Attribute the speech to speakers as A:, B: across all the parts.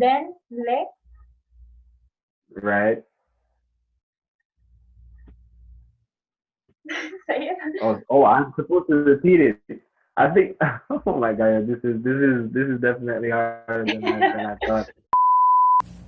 A: then le.
B: Right.
A: Say it.
B: Oh, I'm supposed to repeat it. I think. Oh my God, this is definitely harder than I thought.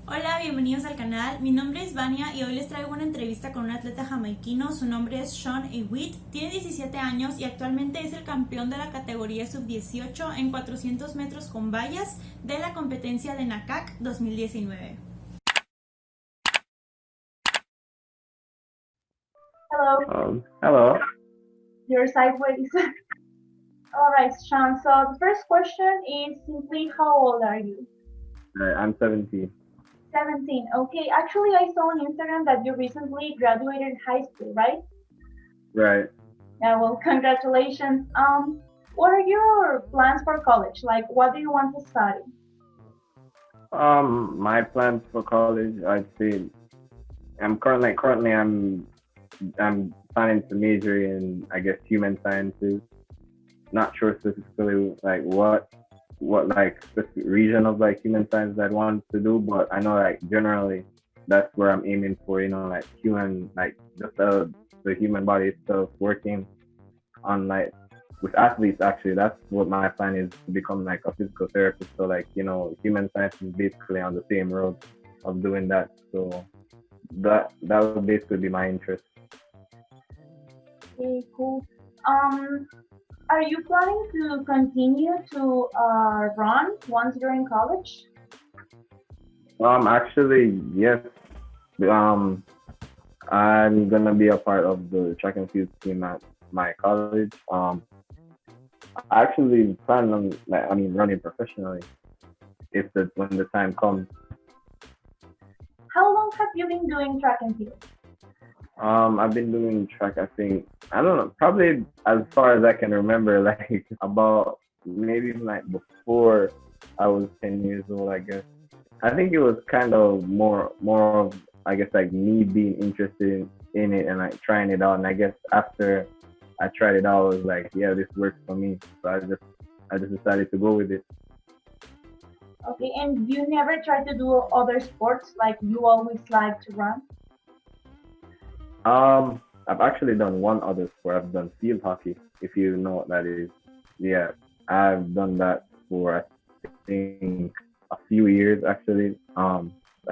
C: Hola, bienvenidos al canal. Mi nombre es Vania y hoy les traigo una entrevista con un atleta jamaiquino. Su nombre es Hewitt. Tiene 17 años y actualmente es el campeón de la categoría sub-18 en 400 metros con vallas de la competencia de NACAC 2019.
A: Hello.
B: Hello.
A: You're sideways. All right, Sean. So the first question is simply, how old are you?
B: I'm 17.
A: 17. Okay. Actually, I saw on Instagram that you recently graduated high school, right?
B: Right.
A: Yeah. Well, congratulations. What are your plans for college? Like, what do you want to study?
B: My plans for college, I'd say, I'm planning to major in, I guess, human sciences. Not sure specifically like what like specific region of like human science I'd want to do, but I know like generally that's where I'm aiming for. Like human, like just the human body itself, working on like with athletes. Actually, that's what my plan is, to become like a physical therapist. So like human science is basically on the same road of doing that. So that would basically be my interest.
A: Okay, cool. Are you planning to continue to run once you're in college?
B: Actually, yes. Um, I'm gonna be a part of the track and field team at my college. I actually plan on running professionally if when the time comes.
A: How long have you been doing track and field?
B: I've been doing track, I think, I don't know, probably as far as I can remember, like about maybe like before I was 10 years old, I guess. I think it was kind of more of, I guess, like me being interested in it and like trying it out. And I guess after I tried it out, I was like, yeah, this works for me. So I just decided to go with it.
A: Okay, and you never try to do other sports like you always like to run?
B: I've actually done one other sport. I've done field hockey, if you know what that is. Yeah, I've done that for, I think, a few years actually. I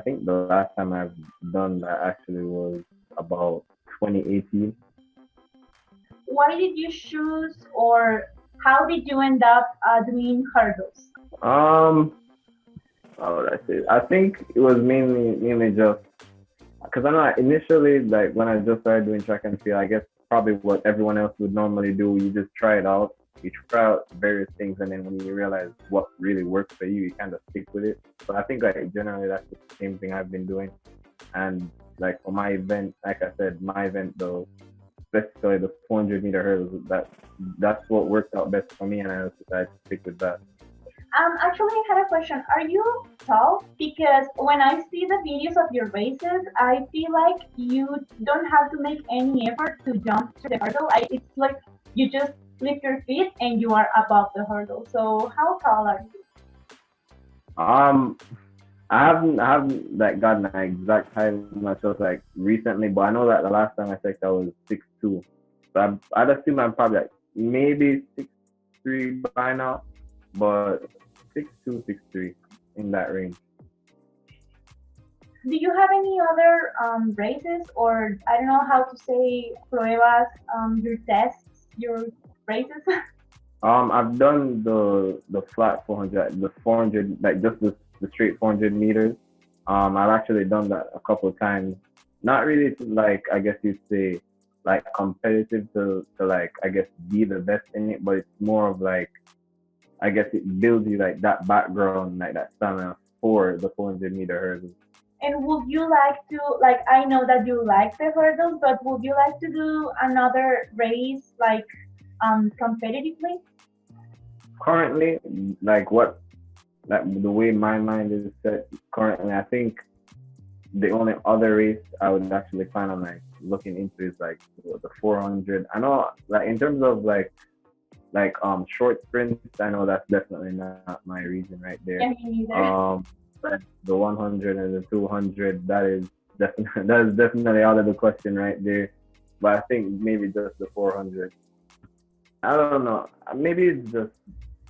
B: think the last time I've done that actually was about 2018.
A: Why did you choose or how did you end up doing hurdles?
B: Um, how would I say it? I think it was mainly just because I know initially, like when I just started doing track and field, I guess probably what everyone else would normally do, you just try it out. You try out various things, and then when you realize what really works for you, you kind of stick with it. So I think like generally that's the same thing I've been doing. And like for my event, like I said, my event though, especially the 400-meter hurdles, that's what worked out best for me, and I decided to stick with that.
A: Actually, I had a question. Are you tall? Because when I see the videos of your races, I feel like you don't have to make any effort to jump to the hurdle. It's like you just lift your feet and you are above the hurdle. So how tall are you?
B: Um, I haven't like gotten an exact height myself like recently, but I know that the last time I checked I was 6'2". So I'd assume I'm probably like maybe 6'3" by now, but 6'2", 6'3", in that range.
A: Do you have any other races or I don't know how to say pruebas, your tests, your races?
B: I've done the flat 400, the 400, like just the straight 400 meters. I've actually done that a couple of times. Not really to, like, I guess you'd say, like competitive to like, I guess, be the best in it, but it's more of like, I guess it builds you like that background, like that stamina for the 400-meter hurdles.
A: And would you like to, like, I know that you like the hurdles, but would you like to do another race, like, competitively?
B: Currently, like like the way my mind is set currently, I think the only other race I would actually plan on like looking into is like the 400. I know like in terms of like short sprints, I know that's definitely not my region right there.
A: Yeah, me neither.
B: the 100 and the 200, that is definitely out of the question right there. But I think maybe just the 400. I don't know. Maybe it's just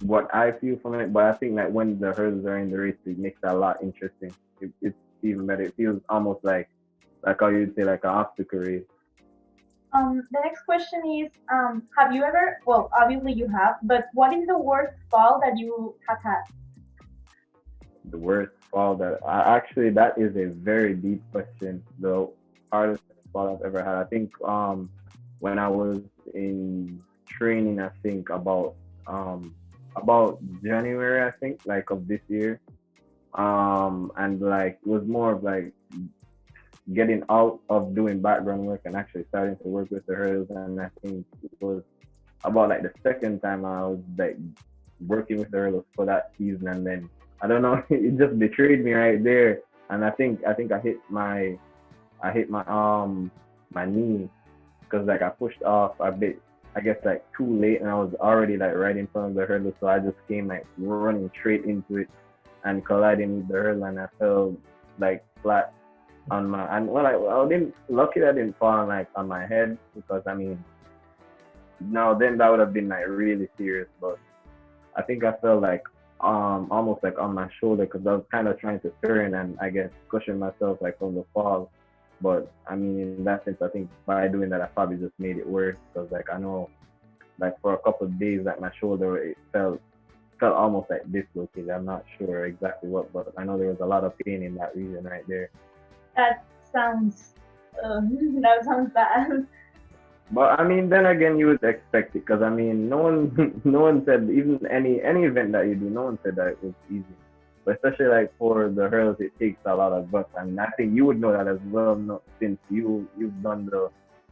B: what I feel from it, but I think that when the hurdles are in the race, it makes it a lot interesting. It's even better. It feels almost like how you'd say, like an obstacle race.
A: The next question is, have you ever, well, obviously you have, but what is the worst fall that you have had?
B: The worst fall that is a very deep question. The hardest fall I've ever had. I think when I was in training, I think about January, I think, like of this year. And like it was more of like getting out of doing background work and actually starting to work with the hurdles. And I think it was about like the second time I was like working with the hurdles for that season, and then I don't know, it just betrayed me right there. And I think I hit my my knee because like I pushed off a bit, I guess like too late, and I was already like right in front of the hurdle, so I just came like running straight into it and colliding with the hurdle, and I fell like flat on my, and well, I didn't, lucky that I didn't fall on, like on my head, because I mean, no, then that would have been like really serious. But I think I fell like almost like on my shoulder, because I was kind of trying to turn and I guess cushion myself like from the fall. But I mean, in that sense, I think by doing that, I probably just made it worse, because like I know, like for a couple of days, like my shoulder, it felt almost like dislocated. I'm not sure exactly what, but I know there was a lot of pain in that region right there.
A: That sounds bad.
B: But I mean, then again, you would expect it, because I mean, no one said, even any event that you do, no one said that it was easy. But especially like for the hurdles, it takes a lot of guts, and I think you would know that as well, since you've done the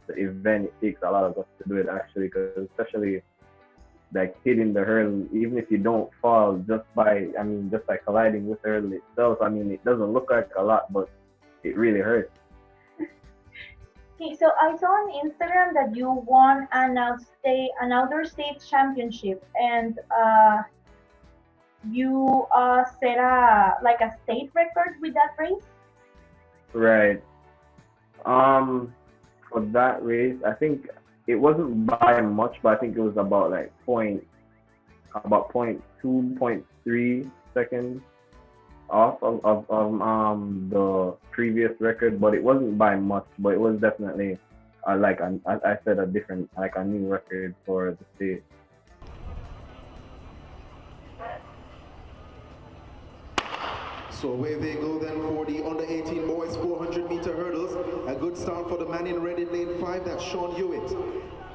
B: event. It takes a lot of guts to do it actually, because especially like hitting the hurdle, even if you don't fall, just by colliding with the hurdle itself, I mean, it doesn't look like a lot, but it really hurts.
A: Okay, so I saw on Instagram that you won an outdoor state championship, and you set a state record with that race.
B: Right. For that race, I think it wasn't by much, but I think it was about like point 2, 0.3 seconds off of the previous record, but it wasn't by much. But it was definitely I said, a different, like a new record for the state.
D: So away they go then for the under 18 boys 400-meter hurdles. A good start for the man in red in lane 5, that's Sean Hewitt.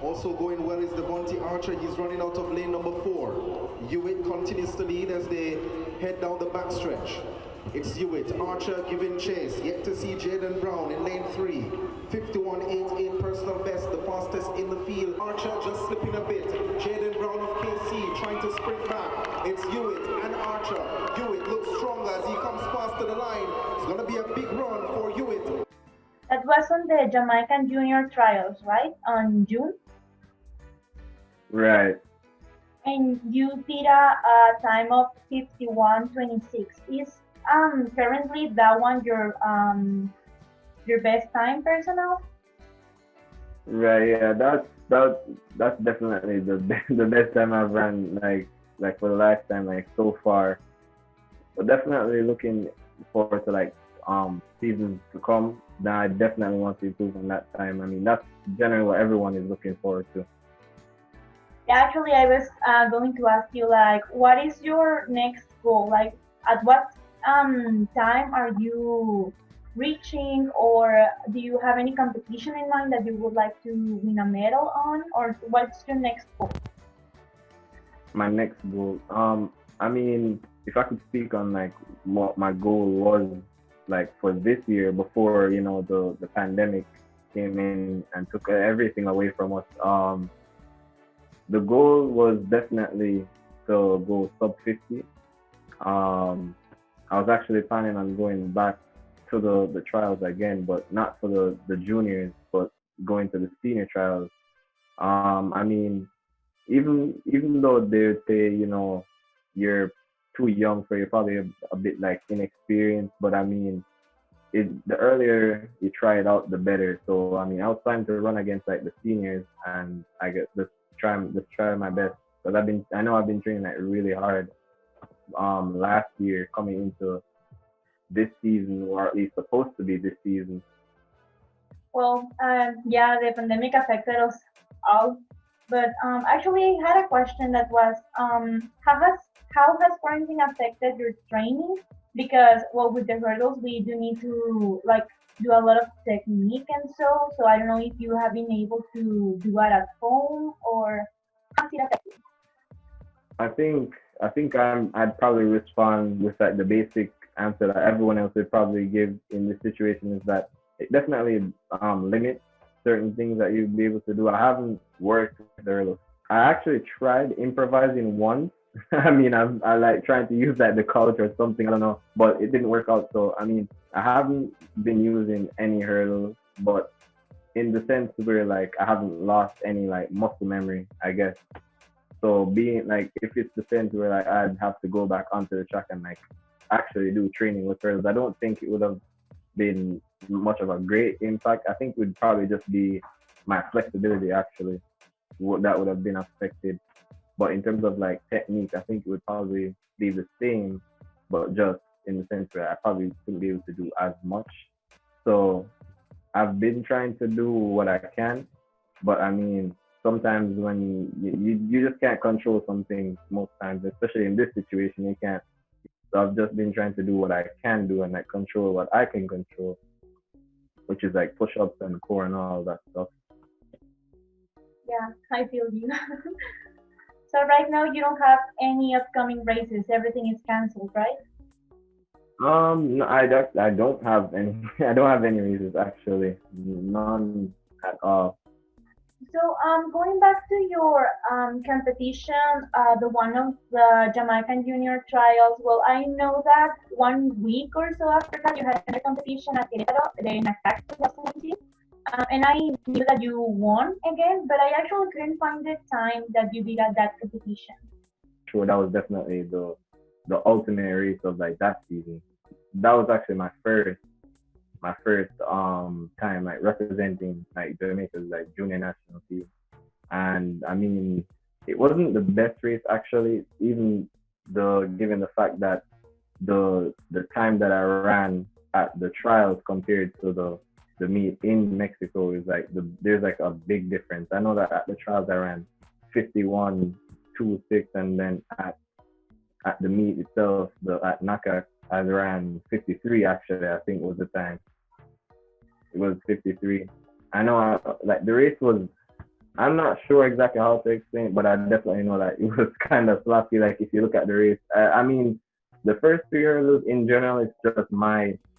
D: Also going well is Devontae Archer, he's running out of lane number 4. Hewitt continues to lead as they head down the backstretch. It's Hewitt, Archer giving chase, yet to see Jaden Brown in lane 3. 51.88 personal best, the fastest in the field. Archer just slipping a bit. Jaden Brown of KC trying to sprint back. It's Hewitt and Archer. Hewitt looks stronger as he comes fast to the line. It's going to be a big run for Hewitt.
A: That was on the Jamaican Junior Trials, right? On June?
B: Right.
A: And you did a time of 51.26. Is currently that one your best time personal?
B: Right. Yeah. That's definitely the best time I've run, like for the last time, like so far. But definitely looking forward to like seasons to come. Now I definitely want to improve on that time. I mean, that's generally what everyone is looking forward to.
A: Yeah, actually, I was going to ask you, like, what is your next goal? Like, at what time are you reaching, or do you have any competition in mind that you would like to win a medal on, or what's your next goal?
B: My next goal, I mean, if I could speak on like what my goal was, like for this year, before the pandemic came in and took everything away from us, the goal was definitely to go sub 50. I was actually planning on going back to the trials again, but not for the juniors, but going to the senior trials. I mean, even though they say, your too young for you, probably a bit like inexperienced. But I mean, the earlier you try it out, the better. So I mean, I was trying to run against like the seniors, and I guess just try my best because I know I've been training like really hard. Last year coming into this season, or at least supposed to be this season.
A: Well, yeah, the pandemic affected us all. But actually, I had a question that was, how has quarantine affected your training? Because well, with the hurdles, we do need to like do a lot of technique and so. So I don't know if you have been able to do it at home or how's it affected?
B: I'd probably respond with like the basic answer that everyone else would probably give in this situation is that it definitely limits certain things that you'd be able to do. I haven't worked with hurdles. I actually tried improvising once. I mean, I like trying to use like the couch or something. I don't know, but it didn't work out. So I mean, I haven't been using any hurdles, but in the sense where like I haven't lost any like muscle memory, I guess. So being like, if it's the sense where like I'd have to go back onto the track and like actually do training with hurdles, I don't think it would have been much of a great impact. I think it would probably just be my flexibility actually that would have been affected. But in terms of like technique, I think it would probably be the same, but just in the sense where I probably couldn't be able to do as much. So I've been trying to do what I can, but I mean, sometimes when you just can't control some things most times, especially in this situation, you can't. So I've just been trying to do what I can do and like control what I can control, which is like push-ups and core and all that stuff.
A: Yeah, I feel you. So right now you don't have any upcoming races. Everything is canceled, right?
B: No, I don't have any. I don't have any reasons actually. None at all.
A: So going back to your competition, the one of the Jamaican Junior Trials. Well, I know that 1 week or so after that you had another competition at Querétaro, the NACAC 2019. And I knew that you won again, but I actually couldn't find the time that you did at that competition.
B: Sure, that was definitely the ultimate race of like that season. That was actually my first time like representing like Jamaica's like junior national team. And I mean, it wasn't the best race actually, even given the fact that the time that I ran at the trials compared to the meet in Mexico is like there's like a big difference. I know that at the trials I ran 51.26, and then at the meet itself, at NACAC, I ran 53 actually, I think was the time. It was 53. I know like the race was, I'm not sure exactly how to explain it, but I definitely know that it was kind of sloppy. Like if you look at the race, I mean, the first three hurdles in general, it's just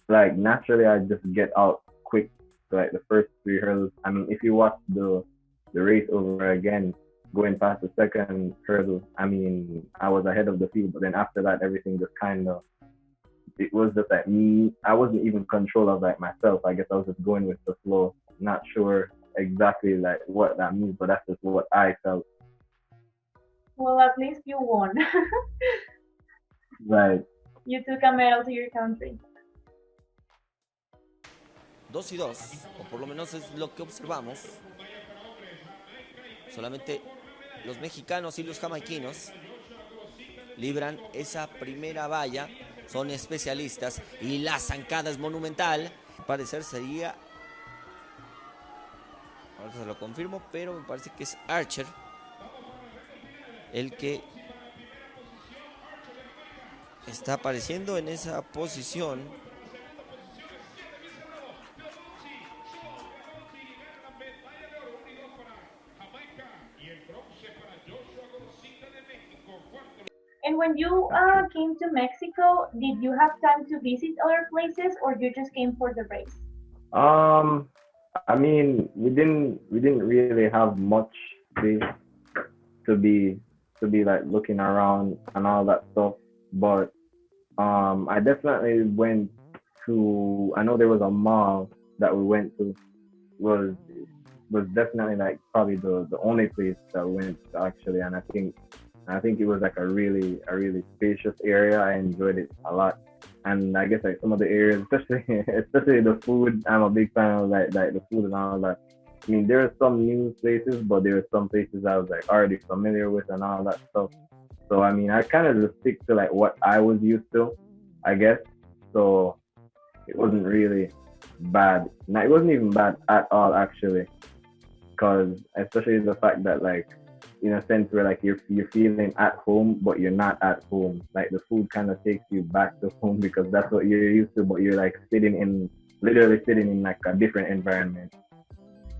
B: like naturally I just get out quick. Like the first three hurdles. I mean, if you watch the race over again, going past the second hurdle, I mean, I was ahead of the field, but then after that, everything just kind of, it was just like me. I wasn't even in control of like myself. I guess I was just going with the flow. Not sure exactly like what that means, but that's just what I felt.
A: Well, at least you won.
B: Right.
A: You took a medal to your country.
E: 2-2, o por lo menos es lo que observamos. Solamente los mexicanos y los jamaiquinos libran esa primera valla, son especialistas y la zancada es monumental. Al parecer sería, ahora se lo confirmo, pero me parece que es Archer el que está apareciendo en esa posición.
A: And when you came to Mexico, did you have time to visit other places, or you just came for the race?
B: I mean, we didn't really have much space to be like looking around and all that stuff. But I definitely went to. I know there was a mall that we went to. Was definitely like probably the only place that we went to actually, and I think I think it was like a really spacious area. I enjoyed it a lot. And I guess like some of the areas, especially the food, I'm a big fan of like the food and all that. I mean, there are some new places, but there are some places I was like already familiar with and all that stuff. So I mean, I kind of just stick to like what I was used to, I guess. So it wasn't really bad. No, it wasn't even bad at all actually, because especially the fact that like in a sense where like you're feeling at home, but you're not at home. Like the food kind of takes you back to home because that's what you're used to, but you're like literally sitting in like a different environment.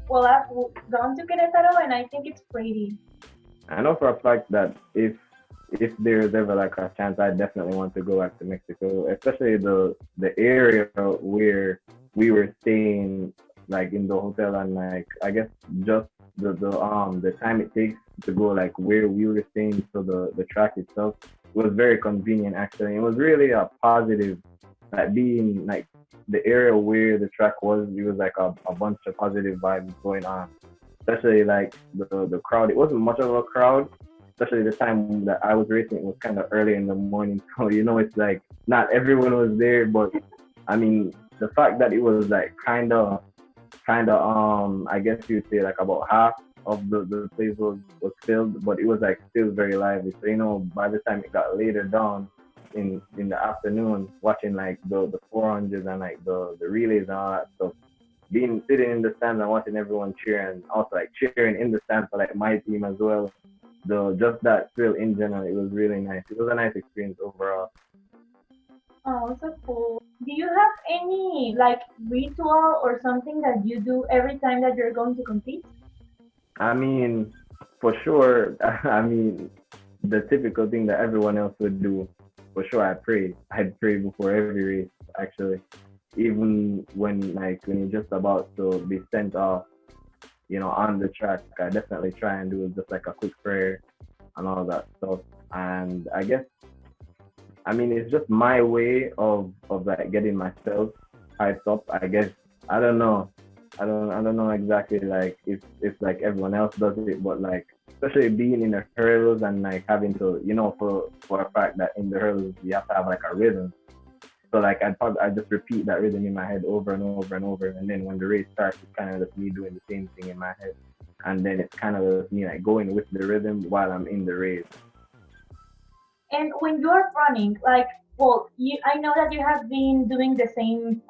A: Well, I've gone to Querétaro and I think it's pretty.
B: I know for a fact that if there's ever like a chance, I definitely want to go back to Mexico, especially the area where we were staying, like in the hotel, and like I guess just the time it takes to go like where we were staying to the track itself was very convenient actually. It was really a positive, like being like the area where the track was, it was like a bunch of positive vibes going on. Especially like the crowd. It wasn't much of a crowd, especially the time that I was racing. It was kind of early in the morning, so it's like not everyone was there. But I mean, the fact that it was like kind of I guess you'd say like about half of the place was filled, but it was like still very lively. So by the time it got later down in the afternoon, watching like the 400s and like the relays and all that stuff, sitting in the stands and watching everyone cheer, and also like cheering in the stands for like my team as well. Just that thrill in general, it was really nice. It was a nice experience overall.
A: Oh, so cool. Do you have any like ritual or something that you do every time that you're going to compete?
B: I mean, for sure. I mean, the typical thing that everyone else would do. For sure, I pray. I'd pray before every race, actually. Even when you're just about to be sent off, on the track, I definitely try and do just like a quick prayer and all that stuff. And I guess, I mean, it's just my way of like getting myself hyped up. I guess I don't know. I don't know exactly like if like everyone else does it, but like especially being in the hurdles and like having to for a fact that in the hurdles you have to have like a rhythm. So like I just repeat that rhythm in my head over and over and over, and then when the race starts, it's kind of just me doing the same thing in my head, and then it's kind of just me like going with the rhythm while I'm in the race.
A: And when you're running, like, well, I know that you have been doing the same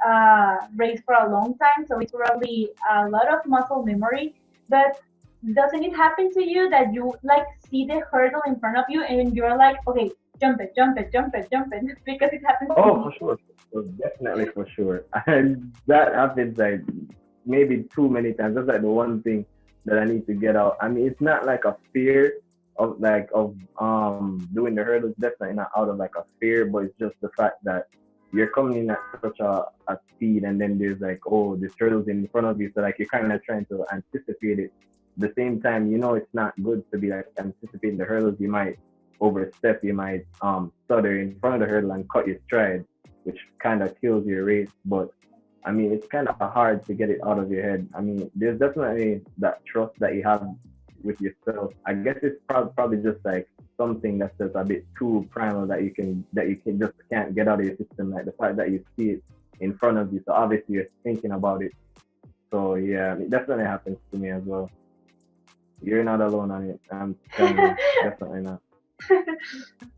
A: race for a long time, so it's probably a lot of muscle memory. But doesn't it happen to you that you like see the hurdle in front of you and you're like, okay, jump it, jump it, jump it, jump it, because it happens to me.
B: For sure. Definitely for sure. And that happens like maybe too many times. That's like the one thing that I need to get out. I mean, it's not like a fear of doing the hurdles, definitely not out of like a fear, but it's just the fact that you're coming in at such a speed, and then there's like, oh, this hurdle's in front of you, so like you're kind of trying to anticipate it. At the same time, it's not good to be like anticipating the hurdles. You might overstep, you might stutter in front of the hurdle and cut your stride, which kind of kills your race. But I mean, it's kind of hard to get it out of your head. I mean, there's definitely that trust that you have with yourself. I guess it's probably just like something that's just a bit too primal that you can just can't get out of your system. Like the fact that you see it in front of you, so obviously you're thinking about it. So yeah, it definitely happens to me as well. You're not alone on it. I'm telling you, definitely not.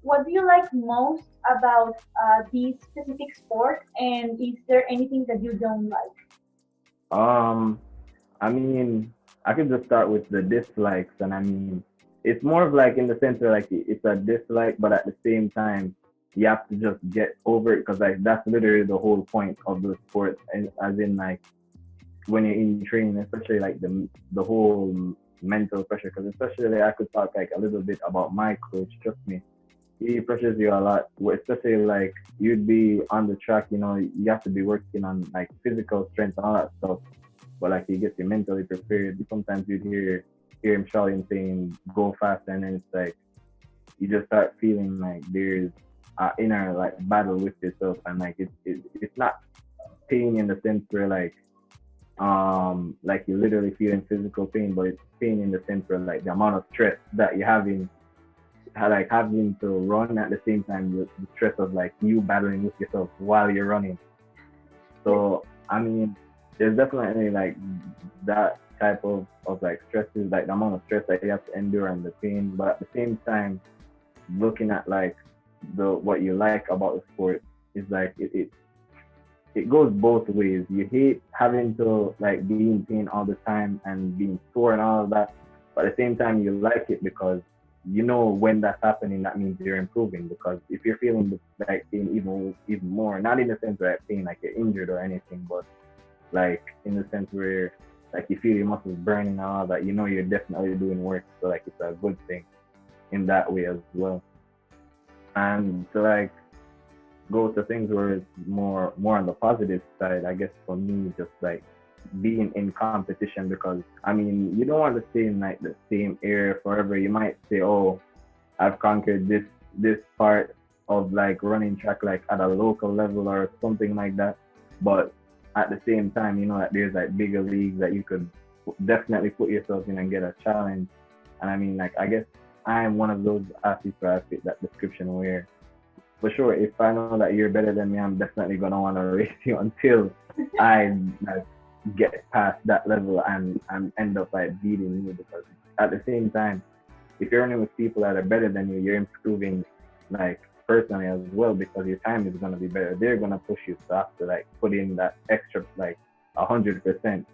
A: What do you like most about this specific sport, and is there anything that you don't like?
B: I mean, I could just start with the dislikes, and I mean, it's more of like in the sense where like it's a dislike, but at the same time, you have to just get over it, because like that's literally the whole point of the sport, and as in like when you're in training, especially like the whole mental pressure, because especially I could talk like a little bit about my coach. Trust me, he pressures you a lot, especially like you'd be on the track, you have to be working on like physical strength and all that stuff, but like he gets you mentally prepared. Sometimes you'd hear him shouting saying go fast, and then it's like you just start feeling like there's an inner like battle with yourself, and like it's not pain in the sense where like you're literally feeling physical pain, but it's pain in the sense where like the amount of stress that you're having like having to run at the same time, the stress of like you battling with yourself while you're running. So I mean, there's definitely like that type of like stresses, like the amount of stress that you have to endure and the pain. But at the same time, looking at like the what you like about the sport is like it goes both ways. You hate having to like be in pain all the time and being sore and all of that, but at the same time you like it because you know when that's happening, that means you're improving. Because if you're feeling like pain even more, not in the sense where pain like you're injured or anything, but like in the sense where like you feel your muscles burning and all that, you know you're definitely doing work. So like it's a good thing in that way as well. And to like go to things where it's more on the positive side, I guess for me, just like being in competition, because I mean you don't want to stay in like the same area forever. You might say, oh, I've conquered this part of like running track like at a local level or something like that, but at the same time you know that there's like bigger leagues that you could definitely put yourself in and get a challenge. And I mean, like, I guess I'm one of those athletes where I fit that description where for sure, if I know that you're better than me, I'm definitely gonna want to race you until I like, get past that level and end up like beating you. Because at the same time, if you're running with people that are better than you, you're improving like personally as well, because your time is gonna be better. They're gonna push you to have to like put in that extra like 100%.
A: Do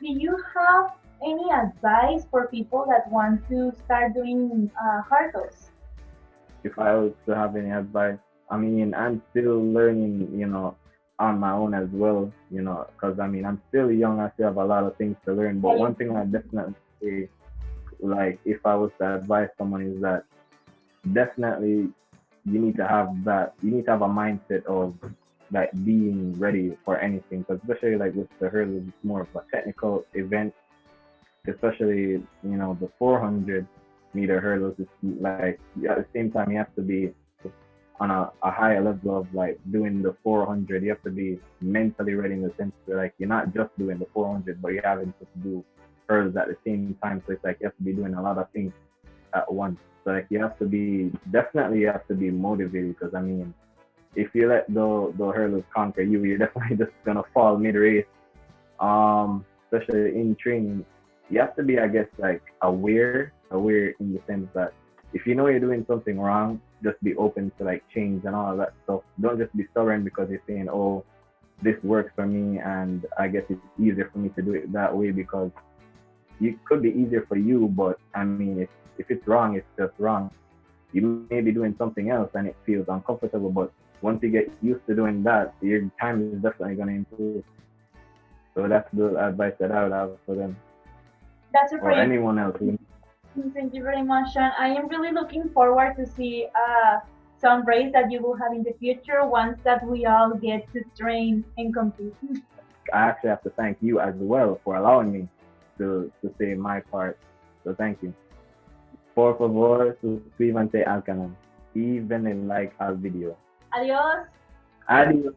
A: you have any advice for people that want to start doing hurdles?
B: If I was to have any advice, I mean, I'm still learning, you know, on my own as well, you know, because I mean, I'm still young, I still have a lot of things to learn. But one thing I definitely say, like, if I was to advise someone, is that definitely you need to have a mindset of like being ready for anything, because especially like with the hurdles, it's more of a technical event, especially, you know, the 400-meter hurdles is like at the same time you have to be on a higher level of like doing the 400. You have to be mentally ready in the sense where like you're not just doing the 400, but you're having to do hurdles at the same time. So it's like you have to be doing a lot of things at once. So like you have to be motivated, because I mean, if you let the hurdles conquer you, you're definitely just gonna fall mid-race. Especially in training, you have to be, I guess, like aware in the sense that if you know you're doing something wrong, just be open to like change and all of that stuff. Don't just be stubborn because you're saying, oh, this works for me and I guess it's easier for me to do it that way, because it could be easier for you, but I mean, if it's wrong, it's just wrong. You may be doing something else and it feels uncomfortable, but once you get used to doing that, your time is definitely going to improve. So that's the advice that I would have for them.
A: That's a
B: or
A: great.
B: anyone else.
A: Thank you very much, Sean. I am really looking forward to see some race that you will have in the future once that we all get to train and compete.
B: I actually have to thank you as well for allowing me to say my part. So thank you. Por favor, suscríbanse al canal y denle like al video.
A: Adiós.
B: Adiós.